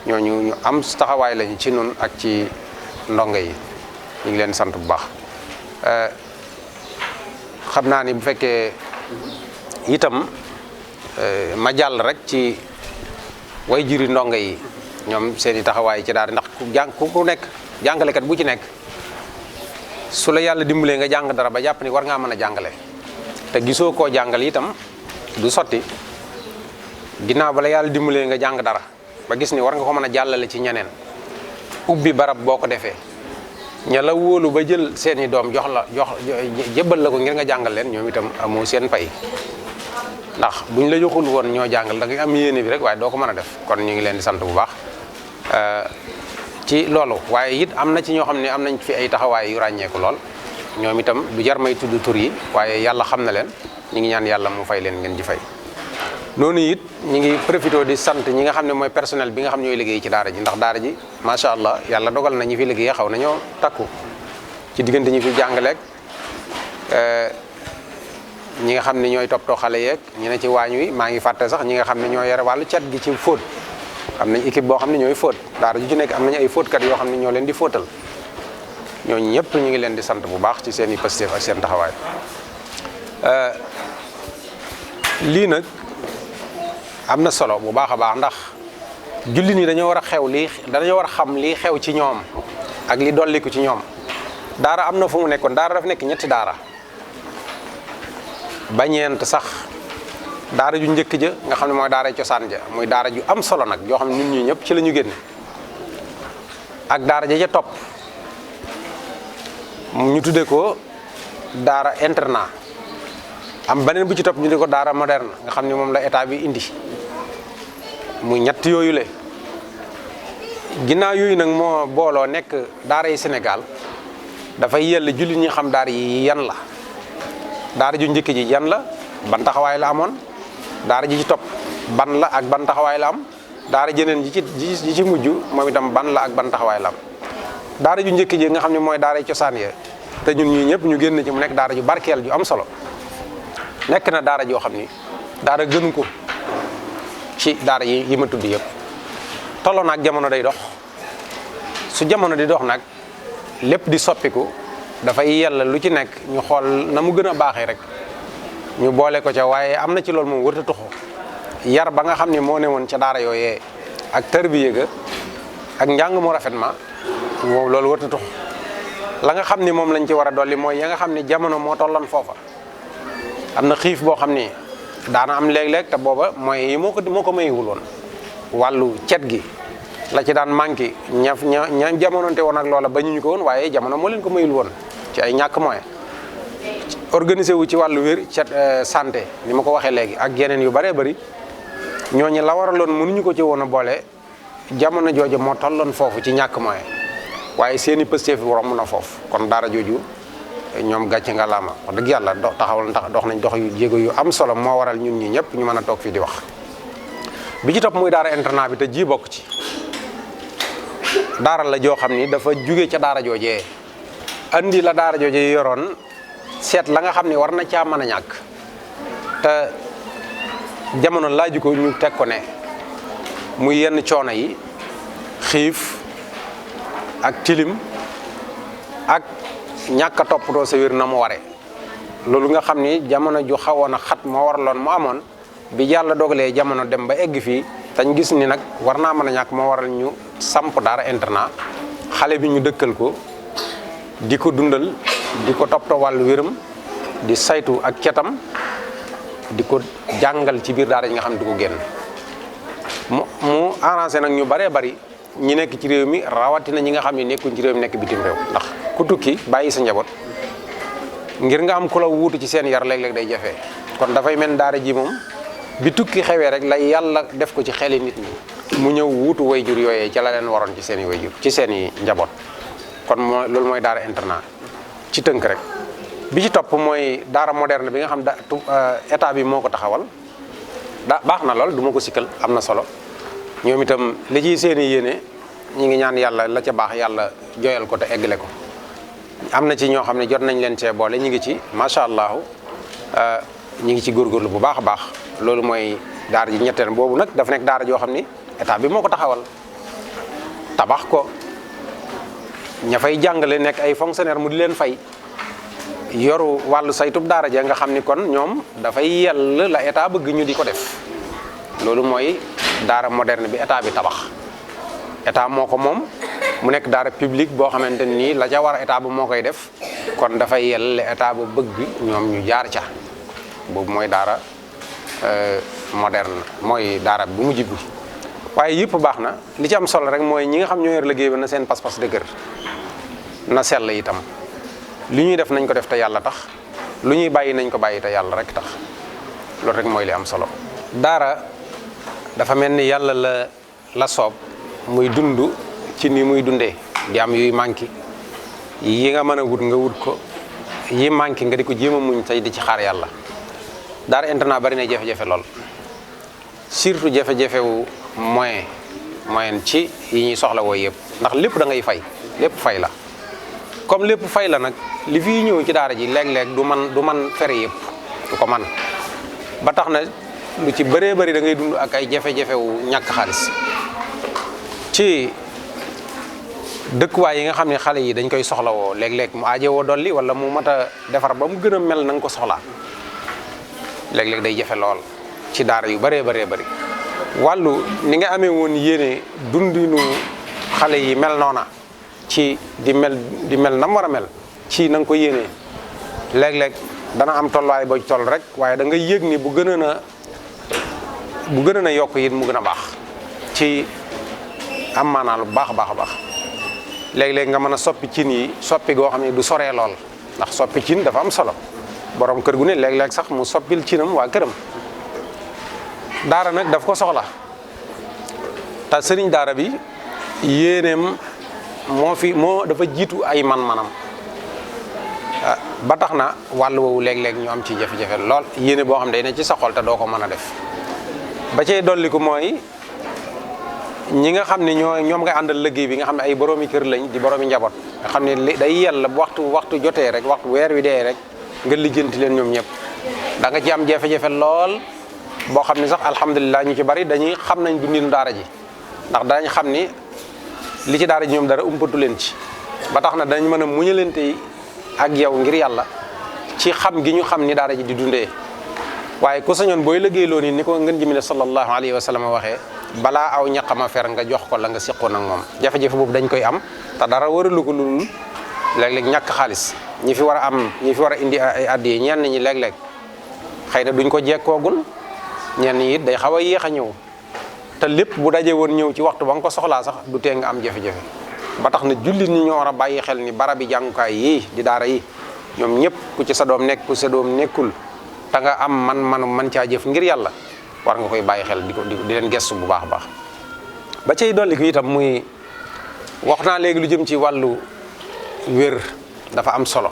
ñooñu ñu am taxawaay lañ ci nun ak ci ndongo yi ñu ngi leen sant bu baax xam naa ni bu fekkee itam ma jàll rek ci way juri ndongo yi ñoom seen i taxawaay ci daara ndax ku nekk jàngalekat bu ci nekk su la yàlla dimbalee nga jàng dara ba jàpp ni war ngaa mën a jàngale te gisoo koo jàngal itam du sotti ginnaaw ba la yàlla dimbalee nga jàng dara ba gis ni war nga ko mën a jàllale ci ñeneen ubbi barab boo ko defee ña la wóolu ba jël seeni doom jox jébbal la ko ngir nga jàngal leen ñoom itam amoo seen pay ndax buñ la joxul woon ñoo jàngal da nga am yéene bi rek waaye doo ko mën a def kon ñu ngi leen di sant bu baax ci loolu waaye it am na ci ñoo xam ne am nañ fi ay taxawaay yu ràññeeku lool ñoom itam du jar may tudd tur yi waaye yàlla xam na leen ñu ngi ñaan yàlla mu fay leen ngeen ji fay noonu it ñu ngi profité di sant ñi nga xam ne mooy personnel bi nga xam ne ñooy liggéey ci daara ji ndax daara ji macha allah yàlla dogal na ñi fi liggéey xaw nañoo takku ci diggante ñi fi jàngaleeg ñi nga xam ne ñooy toppatoo xale yeeg ñi ne ci waañ wi maa ngi fàtte sax ñi nga xam ne ñoo yore wàllu cet gi ci fóot am nañ équipe boo xam ne ñooy fóot daara ju ci nekk am nañu ay fóotkat yoo xam ne ñoo leen di fóotal ñooñu ñëpp ñu ngi leen di sant bu baax ci seen i pastéef ak seen taxawaay lii nag am na solo bu baax a baax ndax julli ni dañoo war a dañoo war a xam lii xew ci ñoom ak li dolliku ci ñoom daara am na fu mu nekkoon daara dafa nekk ñetti daara ba ñeent sax daara ju njëkk ja nga xam ne mooy daara cosaan ja muy daara ju am solo nag joo xam ne ñun ñi ñëpp ci la ñu génne ak daara ja ca topp ñu tuddee ko daara internat am beneen bu ci topp ñu tuddee ko daara moderne nga xam ne moom la état bi indi muy ñett yooyu le ginnaaw yooyu nag moo booloo nekk daara yi Sénégal dafay yell jullit ñi xam daara yi yan la daara ju njëkk ji yan la ban taxawaay la amoon daara ji ci topp ban la ak ban taxawaay la am daara jeneen ji ci mujj moom itam ban la ak ban taxawaay la am daara ju njëkk ji nga xam ne mooy daara cosaan ya te ñun ñii ñëpp ñu génn ci mu nekk daara ju barkeel ju am solo nekk na daara joo xam ni daara gënu ko ci daara yi ma tudd yëpp tolloo naag jamono day dox su jamono di dox nag lépp di soppiku dafay yella lu ci nekk ñu xool na mu gën a baaxee rek ñu boole ko ca waaye am na ci loolu moom wërta tuxu yar ba nga xam ne moo ne woon ca daara yooyee ak tarbiya ga ak njàng mu rafet ma moom loolu wërta tuxu la nga xam ni moom lañ ci war a dolli mooy ya nga xam ne jamono moo tolloon foofa am na xiif boo xam ni daana am léeg-léeg te booba mooy yi moo ko mayiwul woon wàllu cet gi la ci daan manqué ña jamononte woon ak loola ba ñu ko woon waaye jamono moo leen ko mayul woon ci ay ñàkk moyen organisé wu ci wàllu wér cet santé ni ma ko waxee léegi ak yeneen yu bëree bëri ñooñu la waraloon mënuñu ko ci woon a boole jamono jooju moo tolloon foofu ci ñàkk moyen waaye seeni pëstéef romb na foofu kon daara jooju ñoom gàcce nga laama wax dëgg yàlla dox nañ dox yu jéego yu am solo moo waral ñun ñi ñëpp ñu mën a toog fii di wax bi ci topp muy daara internat bi te ji bokk ci daara la joo xam ni dafa jóge ca daara joojee andi la daara joojee yoroon seet la nga xam ni war na caa mën a ñàkk te jamono laaju ko ñu teg ko ne muy yenn coono yi xiif ak tilim ak ñàkk a toppatoo sa wér na mu waree loolu nga xam ni jamono ju xawoon a xat moo waraloon mu amoon bi yàlla dogalee jamono dem ba egg fii tañ gis ni nag war naa mën a ñàkk moo waral ñu samp daara internat xale bi ñu dëkkal ko di ko dundal di ko toppatoo wàllu wéram di saytu ak cetam di ko jàngal ci biir daara yi nga xam ne du ko génn mu arrangé nag ñu baree bari ñi nekk ci réew mi rawatina ñi nga xam ne nekkuñ ci réew mi nekk bitim réew ndax ku tukki bàyyi sa njaboot ngir nga am ku la wuutu ci seen yar léeg-léeg day jafe kon dafay mel daara ji moom bi tukki xewee rek lay yàlla def ko ci xeli nit ñi mu ñëw wuutu wayjur yooyee ca la leen waroon ci seen i wayjur ci seen i njaboot kon loolu mooy daara internat ci tënk rek bi ci topp mooy daara moderne bi nga xam état bi moo ko taxawal baax na lool du ma ko sikkal am na solo ñoom itam li ciy seen i yéene ñi ngi ñaan yàlla la ca baax yàlla joyal ko te eggale ko am na ci ñoo xam ne jot nañ leen cee boole ñi ngi ci macha allah ñi ngi ci góorgóorlu bu baax a baax loolu mooy daara ji ñetteel boobu nag dafa nekk daara joo xam ni état bi moo ko taxawal tabax ko ña fay jàngale nekk ay fonctionnaire mu di leen fay yoru wàllu saytub daara ja nga xam ni kon ñoom dafay yell la état bëgg ñu di ko def loolu mooy daara moderne bi état bi tabax état moo ko moom mu nekk daara publique boo xamante nii la ca war a état ba moo koy def kon dafay yell la état ba bëgg ñoom ñu jaar ca boobu mooy daara moderne mooy daara bu mujj bi waaye yëpp baax na li ci am solo rek mooy ñi nga xam ñoo yor liggéey ba na seen pas-pas dëgër na sell itam li ñuy def nañ ko def te yàlla tax lu ñuy bàyyi nañ ko bàyyi te yàlla rek tax loolu rek mooy li am solo. daara dafa mel ni yàlla la soob muy dund ci ni muy dundee di am yuy manqué yi nga mën a wut nga wut ko yi manqué nga di ko jéem a muñ tey di ci xaar yàlla. daara internat bari na jafe-jafe lool surtout jafe-jafe wu moyen ci yi ñuy soxla woo yëpp ndax lépp da ngay fay lépp fay la comme lépp fay la nag li fi ñëw ci daara ji léeg-léeg du man fere yëpp du ko man ba tax na lu ci bëree bëri da ngay dund ak ay jafe-jafe wu ñàkk xaalis ci dëkkuwaay yi nga xam ne xale yi dañ koy soxla woo léeg-léeg mu aajowoo dolli wala mu mat a defar ba mu gën a mel na nga ko soxlaa léeg-léeg day jafe lool ci daara yu bëree bëree bëri wàllu ni nga amee woon yéene dundinu xale yi mel noona ci di mel nam war a mel ci na nga ko yéenee léeg-léeg dana am tolluwaay boo ci toll rek waaye da nga yëg ni bu gën a yokk it mu gën a baax ci am maanaa lu baax a baax a baax léeg-léeg nga mën a soppi cin yi soppi goo xam ne du soree lool ndax soppi cin dafa am solo borom kër gu ne léeg-léeg sax mu soppil cinam waa këram daara nag daf ko soxla te sëriñ daara bi yéeneem moo dafa jiitu ay man-manam ba tax na wàllu woowu léeg-léeg ñu am ci jafe-jafe lool yéene boo xam ne day ne ci sa xol te doo ko mën a def ba cay dolli ko mooy ñi nga xam ne ñoom nga àndal liggéey bi nga xam ne ay boroomi kër lañ di boroomi njaboot nga xam ne day yell waxtu jotee rek waxtu weer wi dee rek nga lijjanti leen ñoom ñëpp da nga ci am jafe-jafe lool boo xam ne sax alhamdulilah ñu ci bari dañuy xam nañ dundinu daara ji ndax dañ xam ni li ci daara ji ñoom dara umpatu leen ci ba tax na dañ mën a muñalante ak yow ngir yàlla ci xam gi ñu xam ni daara ji di dundee waaye ku sañoon booy liggéeyloo ni ko ngeen jëmale sallallahu alayhi wa sallam waxee balaa aw ñaqama fer nga jox ko la nga siqoon ak moom jafe-jafe boobu dañ koy am te dara waralu ko lul léeg-léeg ñàkk xaalis ñi fi war a indi ay addi yi ñenn ñi léeg-léeg xëy na duñ ko jekkoogul ñenn ñi it day xaw a yéex a ñëw te lépp bu daje woon ñëw ci waxtu ba nga ko soxlaa sax du tee nga am jafe-jafe ba tax na jullit ñi ñoo war a bàyyi xel ni barabi jàngukaay yii di daara yi ñoom ñëpp ku ci sa doom nekk ku sa doom nekkul te nga am man caa jëf ngir yàlla war nga koy bàyyi xel di leen gestu bu baax a baax ba cay dolli ko itam muy wax naa léegi lu jëm ci wàllu wér dafa am solo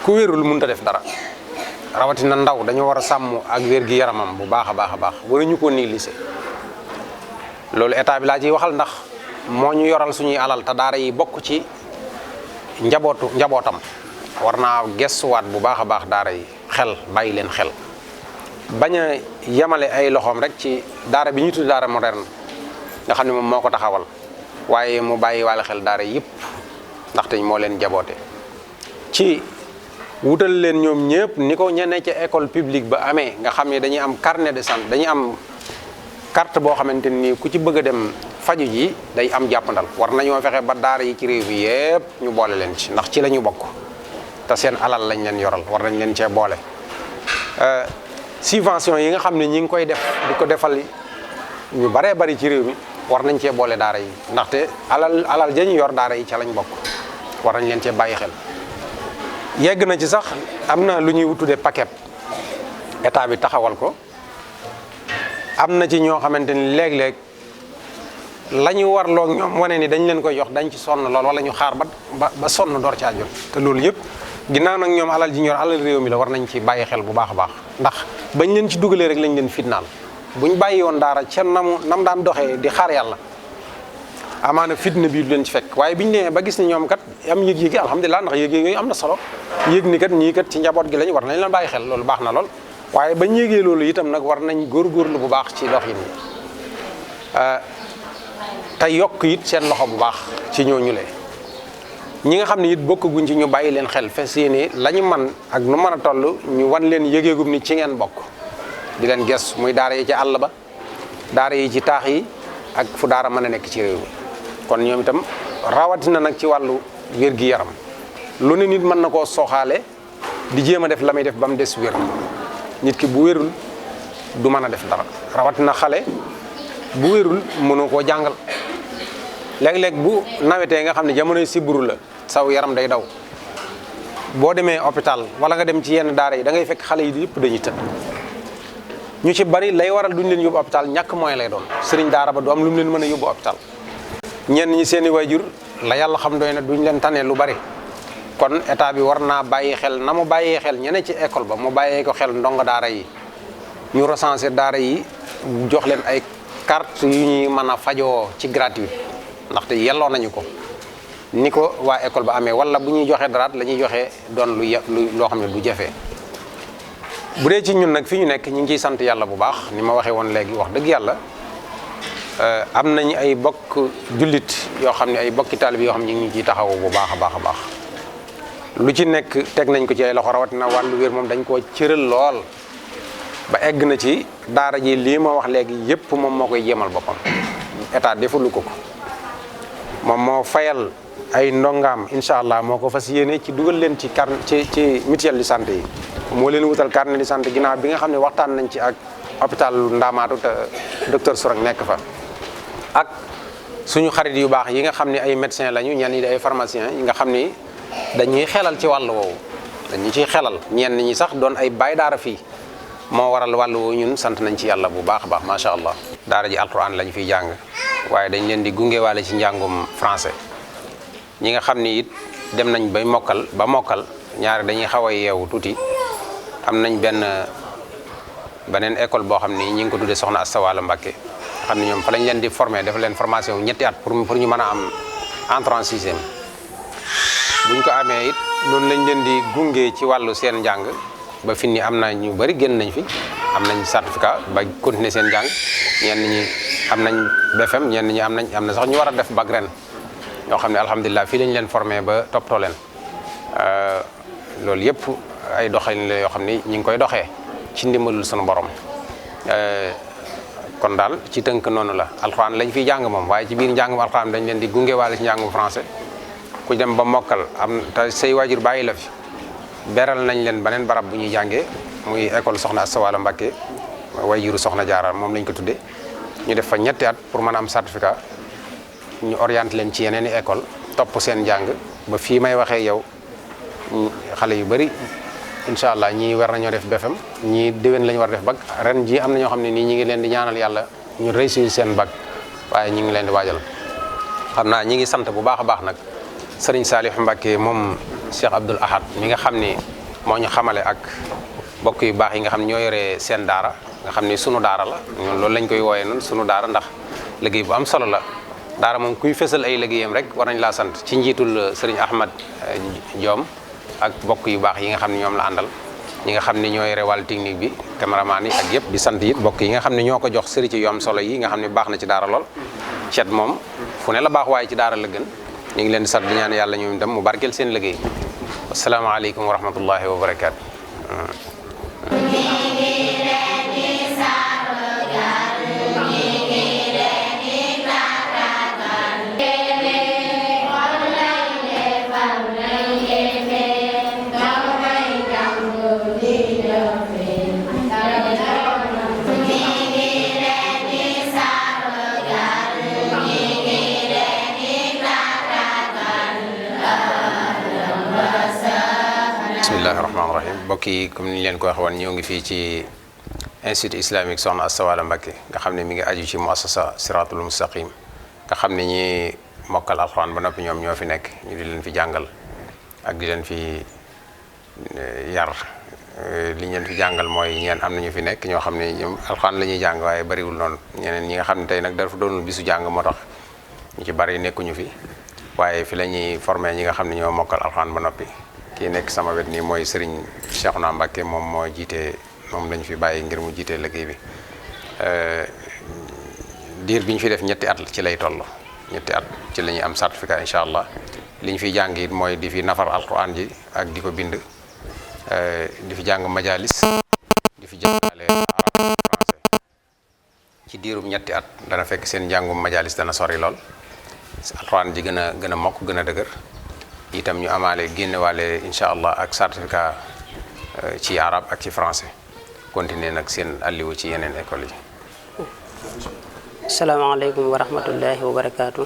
ku wérul mënut a def dara rawatina ndaw dañoo war a sàmm ak wér gi yaramam bu baax a baax a baax waruñu ko négliger loolu état bi laa ciy waxal ndax moo ñu yoral suñuy alal te daara yi bokk ci njabootam war naa gestuwaat bu baax a baax daara yi xel bàyyi leen xel bañ a yemale ay loxoom rek ci daara bi ñu tudd daara moderne nga xam ne moom moo ko taxawal waaye mu bàyyi wàll xel daara yëpp ndaxte moo leen jaboote ci wutal leen ñoom ñëpp ni ko ñene ca école publique ba amee nga xam ne dañuy am carnet de santé dañuy am carte boo xamante ni ku ci bëgg a dem faju ji day am jàppandal war nañoo fexe ba daara yi ci réew mi yëpp ñu boole leen ci ndax ci la ñu bokk te seen alal lañ leen yoral war nañ leen cee boole subvention yi nga xam ne ñi ngi koy def di ko defal ñu baree bari ci réew mi war nañ cee boole daara yi ndaxte alal ja ñu yor daara yi ca lañ bokk war nañ leen cee bàyyi xel yegg na ci sax am na lu ñuy tuddee paquet état bi taxawal ko am na ci ñoo xamante ni léeg-léeg la ñu warloo ñoom wane ni dañ leen koy jox dañ ci sonn lool wala ñu xaar ba sonn door caa jot te loolu yëpp ginnaaw nag ñoom alal ji ñor alal réew mi la war nañ ci bàyyi xel bu baax a baax ndax bañ leen ci dugalee rek lañ leen fitnaal buñ bàyyi woon daara ca nam daan doxee di xaar yàlla amaana fitna bii du leen ci fekk waaye biñu nee ba gis ni ñoom kat am yëg-yëgi alhamdulilah ndax yëg-yëg yooyu am na solo yëg ni kat ñii kat ci njaboot gi lañ war nañ leen bàyyi xel loolu baax na lool waaye bañ yëgee loolu itam nag war nañ góorgóorlu bu baax ci dox yi te yokk it seen loxo bu baax ci ñooñu le ñi nga xam ne it bokkaguñ ci ñu bàyyi leen xel fes yéene la ñu man ak nu mën a toll ñu wan leen yëgeegum ni ci ngeen bokk di leen ges muy daara yi ci àll ba daara yi ci taax yi ak fu daara mën a nekk ci réew mi kon ñoom itam rawatina nag ci wàllu wér-gi-yaram lu ne nit mën na koo sooxaale di jéem a def la muy def ba mu des wér nit ki bu wérul du mën a def dara rawatina xale bu wérul mënoo koo jàngal léeg-léeg bu nawetee nga xam ne jamonoy sibbiru la saw yaram day daw boo demee hôpital wala nga dem ci yenn daara yi da ngay fekk xale yi yëpp dañuy tëdd ñu ci bari lay waral duñ leen yóbbu hôpital ñàkk mooy lay doon sëriñ daara ba du am lu mu leen mën a yóbbu hôpital ñenn ñi seeni waajur la yàlla xam doy na duñ leen tane lu bari kon état bi war naa bàyyi xel na mu bàyyee xel ñene ci école ba mu bàyyee ko xel ndongo daara yi ñu recensé daara yi jox leen ay carte yu ñuy mën a fajoo ci gratuite ndaxte yelloo nañu ko ni ko waa école ba amee wala bu ñuy joxe daraat la ñuy joxe doon loo xam ne du jafe bu dee ci ñun nag fi ñu nekk ñu ngi ciy sant yàlla bu baax ni ma waxee woon léegi wax dëgg yàlla am nañu ay bokk jullit yoo xam ne ay bokki taalibe yoo xam ne ñu ngi ciy taxawu bu baax a baax a baax lu ci nekk teg nañ ko ci ay loxo rawatina wàllu wér moom dañ koo cëral lool ba egg na ci daara ji lii ma wax léegi yépp moom moo koy jéemal boppam état defalu ko moom moo fayal ay ndongaam incha allah moo ko fas yéene ci dugal leen ci ci mutuelle de santé yi moo leen wutal carnet de santé ginnaaw bi nga xam ne waxtaan nañ ci ak hôpital Ndamaatu te docteur Sourang nekk fa ak suñu xarit yu baax yi nga xam ne ay médecins lañu ñenn ñi di ay pharmaciens yi nga xam ni dañuy xelal ci wàll woowu dañu ciy xelal ñenn ñi sax doon ay baay daara fii moo waral wàll woowu ñun sant nañ ci yàlla bu baax a baax macha allah. daara ji alquran lañ fiy jàng waaye dañ leen di gungewaale ci njàngum français ñi nga xam ni it dem nañ bay mokkal ñaari dañuy xaw a yeewu tuuti am nañ beneen école boo xam ni ñi ngi ko tuddee Soxna Asta Walo Mbacké xam ne ñoom fa lañ leen di former def leen formation ñetti at pour ñu mën a am entrée en sixième buñ ko amee it noonu lañ leen di gunge ci wàllu seen njàng ba fi ni am na ñu bari génn nañ fi am nañ certificat ba continuer seen njàng ñenn ñi am nañ BFM ñenn ñi am na sax ñu war a def bac ren ñoo xam ne alhamdulilah fii lañ leen formé ba toppatoo leen loolu yëpp ay doxalin la yoo xam ni ñu ngi koy doxee ci ndimbalul sunu borom kon daal ci tënk noonu la alxuraan lañ fiy jàng moom waaye ci biir njàngum alxuraan dañ leen di gungewaale ci njàngum français ku dem ba mokkal am te say waajur bàyyi la fi beral nañ leen beneen barab bu ñuy jàngee muy école Soxna Asta Walo Mbacké waajuru Soxna Jaara moom lañ ko tuddee ñu def fa ñetti at pour mën a am certificat ñu orienté leen ci yeneen i école topp seen njàng ba fii may waxee yow xale yu bari incha allah ñii war nañoo def BFM ñii déwén lañu war def bac ren ji am na ñoo xam ne nii ñi ngi leen di ñaanal yàlla ñu réussir seen bac waaye ñi ngi leen di waajal xam naa ñi ngi sant bu baax a baax nag Serigne Salih Mbacké moom Cheikh Abdoul Ahad mi nga xam ni moo ñu xamale ak bokk yu baax yi nga xam ne ñoo yore seen daara nga xam ni sunu daara la ñun loolu lañ koy wooyee noonu sunu daara ndax liggéey bu am solo la daara moom kuy fësal ay liggéeyam rek war nañ laa sant ci njiitul Serigne Ahmad Diom ak bokk yu baax yi nga xam ne ñoom la àndal ñi nga xam ne ñoo yore wàllu technique bi caméraman yi ak yëpp di sant it bokk yi nga xam ne ñoo ko jox sëriñ yu am solo yi nga xam ne baax na ci daara lool cet moom fu ne la baax waaye ci daara la gën ñu ngi leen di sant di ñaan yàlla ñoom itam mu barkeel seen liggéey asalaamaaleykum wa rahmatullahi wa barakaatu. bismillahi rahmaani rahim mbokk yi comme ni ñu leen ko waxee woon ñoo ngi fii ci institut islamique Soxna Asta Walo Mbacké nga xam ne mi ngi aju ci muassasa siratul mustaqim nga xam ne ñi mokkal alxuraan ba noppi ñoom ñoo fi nekk ñu di leen fi jàngal ak di leen fi yar li ñu leen fi jàngal mooy ñeen am nañu fi nekk ñoo xam ne ñoom alxuraan la ñuy jàng waaye bariwul noonu ñeneen ñi nga xam ne tey nag dafa doonul bisu jàng moo tax ñu ci bari nekkuñu fi waaye fi la ñuy formé ñi nga xam ne ñoo mokkal alxuraan ba noppi. kii nekk sama wet nii mooy Serigne Cheikhouna Mbacké moom moo jiite moom lañu fi bàyyi ngir mu jiite liggéey bi diir bi ñu fi def ñetti at ci lay toll ñetti at ci la ñuy am certificat incha allah li ñu fiy jàng it mooy di fi nafar alquran ji ak di ko bind di fi jàng majalis di fi jàngale arab français ci diirum ñetti at dana fekk seen njàngum majalis dana sori lool alquran ji gën a mokk gën a dëgër itam ñu amaale génnewaale incha allah ak certificat ci arab ak ci français continuer nag seen alliwu ci yeneen école yi. asalaamaaleykum wa rahmatullahi wa barakaatu.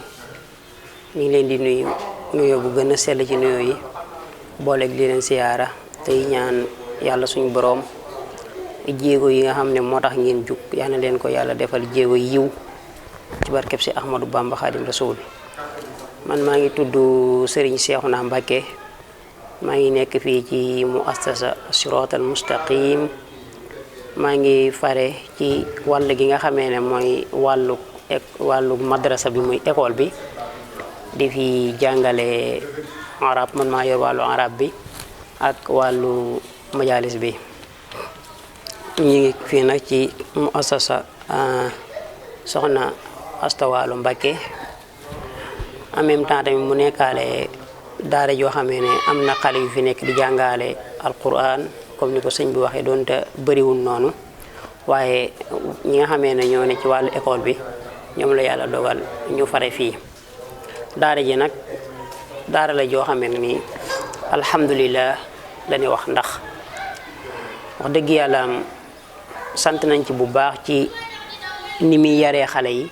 ñu ngi leen di nuyu nuyoo bu gën a sell ci nuyoo yi booleeg di leen siyaara tey ñaan yàlla suñu boroom jéego yi nga xam ne moo tax ngeen jug yal na leen ko yàlla defal jéego yiw ci barkeb si Ahmadou Bamba Xaadim Rasul. man maa ngi tudd Serigne Cheikhouna Mbacké maa ngi nekk fii ci muassasa siratal mustaqim maa ngi fare ci wàll gi nga xamee ne mooy wàllu madrasa bi muy école bi di fi jàngale arab man maa yor wàllu arab bi ak wàllu majalis bi ñu ngi fii nag ci muassasa Soxna Asta Walo Mbacké en même temps tamit mu nekkaale daara joo xamee ne am na xale yu fi nekk di jàngale alquran comme ni ko sëñ bi waxee doonte bëriwul noonu waaye ñi nga xamee ne ñoo ne ci wàllu école bi ñoom la yàlla dogal ñu fare fii daara ji nag daara la joo xamee ne nii alhamdulilah lañuy wax ndax wax dëgg yàlla sant nañ ci bu baax ci ni muy yaree xale yi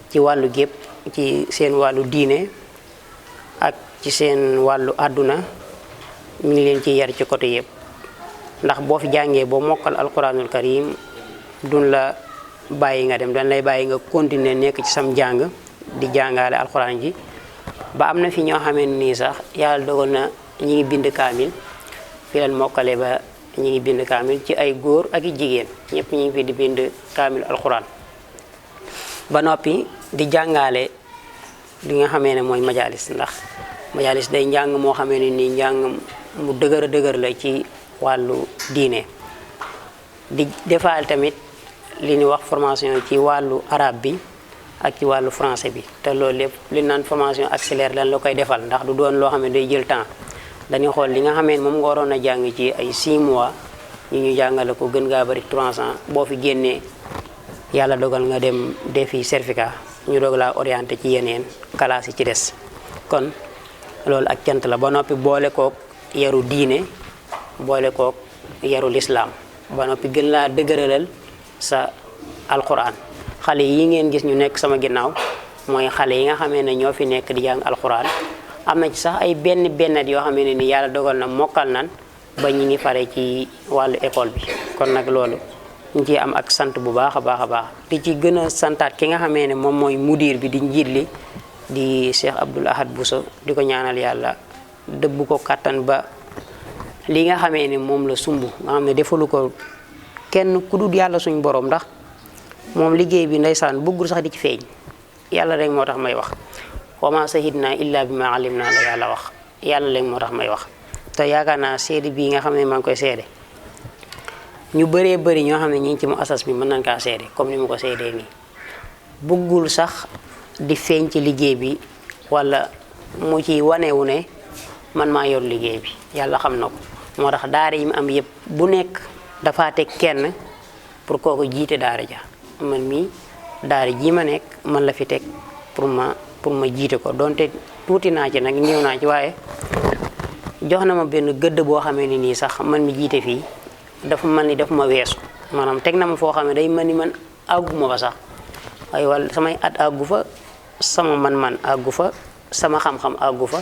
ci wàllu gépp ci seen wàllu diine ak ci seen wàllu àdduna mi ngi leen ci yar ci côté yëpp ndax boo fi jàngee boo mokkal alquranul karim duñ la bàyyi nga dem dañ lay bàyyi nga continuer nekk ci sam jàng di jàngale alquran ji ba am na fi ñoo xamee nii sax yàlla dogal na ñi ngi bind kaamil fi leen mokkale ba ñi ngi bind kaamil ci ay góor ak i jigéen ñëpp ñi ngi fi di bind kaamil alquran ba noppi di jàngale li nga xamee ne mooy majalis ndax majalis day njàng moo xamee ne nii njàng mu dëgër la ci wàllu diine di defaal tamit li ñuy wax formation ci wàllu arabe bi ak ci wàllu français bi te loolu lépp li naan formation accélérée lan la koy defal ndax du doon loo xam ne day jël temps dañuy xool li nga xamee ne moom nga waroon a jàng ci ay 6 mois ñu jàngale ko gën ngaa bari 3 ans boo fi génnee yàlla dogal nga dem defi certificat ñu doog laa orienté ci yeneen classe yi ci des kon loolu ak cant la ba noppi boole kook yaru diine boole kook yaru lislaam ba noppi gën laa dëgëralal sa alquran xale yi ngeen gis ñu nekk sama ginnaaw mooy xale yi nga xamee ne ñoo fi nekk di jàng alquran am na ci sax ay benn yoo xamee ne ni yàlla dogal na mokkal nan ba ñi ngi fare ci wàllu école bi kon nag loolu ñu ciy am ak sant bu baax a baax di ci gën a santaat ki nga xamee ne moom mooy mudir bi di njiit li di Cheikh Abdoul Ahad Bousso di ko ñaanal yàlla dëbb ko kattan ba li nga xamee ne moom la sumb nga xam ne defalu ko kenn ku dul yàlla suñ borom ndax moom liggéey bi ndeysaan bëggul sax di ci feeñ yàlla rek moo tax may wax wa ma sahidna illa bi ma alim naa la yàlla wax yàlla rek moo tax may wax te yaakaar naa seede bii nga xam ne maa ngi koy seede ñu bëree bëri ñoo xam ne ñi ngi ci mu asas bi mën nañ kaa seede comme ni mu ko seedee nii bëggul sax di feeñ ci liggéey bi wala mu ci wanewu ne man maa yor liggéey bi yàlla xam na ko moo tax daara yi mu am yëpp bu nekk dafa teg kenn pour kooku jiite daara ja man mii daara ji ma nekk man la fi teg pour ma jiite ko donte tuuti naa ci nag ñëw naa ci waaye jox na ma benn gëdd boo xamee ni nii sax man mi jiite fii dafa mel ni dafa ma weesu maanaam teg na ma foo xam ne day mel ni man àgguma fa sax waaye wala samay at àggu fa sama man-man àggu fa sama xam-xam àggu fa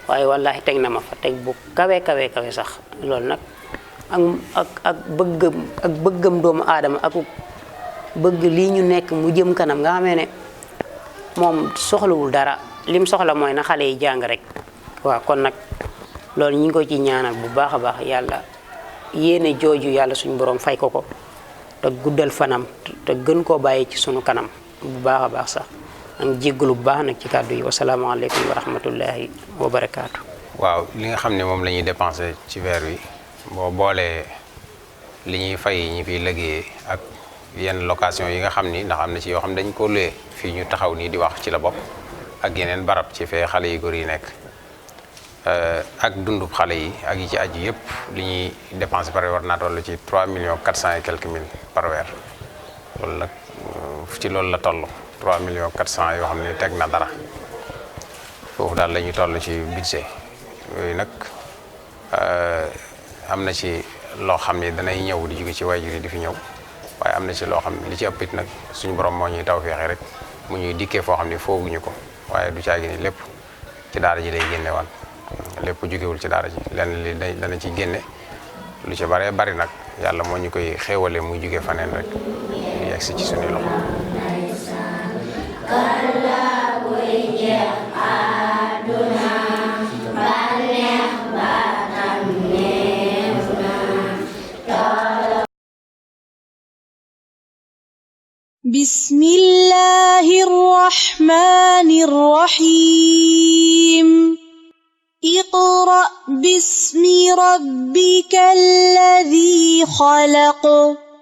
waaye wallahi teg na ma fa teg bu kawe sax loolu nag ak bëggam doomu aadama ak bëgg lii ñu nekk mu jëm kanam nga xamee ne moom soxlawul dara lim soxla mooy na xale yi jàng rek waaw kon nag loolu ñu ngi ko ci ñaanal bu baax a baax yàlla yéene jooju yàlla suñu borom fay ko te guddal fanam te gën koo bàyyi ci sunu kanam bu baax a baax sax ak jéggalu bu baax nag ci kàddu yi wasalaamaaleykum wa rahmatullahi wa barakaatu. waaw li nga xam ne moom la ñuy dépensé ci weer wi boo boolee li ñuy fay ñi fiy liggéeyee ak yenn location yi nga xam ni ndax am na ci yoo xam ne dañ ko luye fii ñu taxaw nii di wax ci la bopp ak yeneen barab ci fee xale yu góor yi nekk ak dundub xale yi ak yi ci aju yëpp li ñuy dépensé par weer war naa toll ci 3 millions 400 et quelques mille par weer loolu nag ci loolu la toll 3 millions 400 yoo xam ne teg na dara foofu daal la ñuy toll ci budget yooyu nag am na ci loo xam ne danay ñëw di jóge ci waajur yi di fi ñëw waaye am na ci loo xam ne li ci ëpp it nag suñu borom moo ñuy taw feexe rek mu ñuy dikkee foo xam ne fooguñu ko waaye du caagi ni lépp ci daara ji lay génne waan lépp jógewul ci daara ji lenn li dana ci génne lu ci bare bari nag yàlla moo ñu koy xéewale muy jóge faneen rek ñu yegg si ci suñuy loxo بسم الله الرحمن الرحيم اقرأ باسم ربك الذي خلق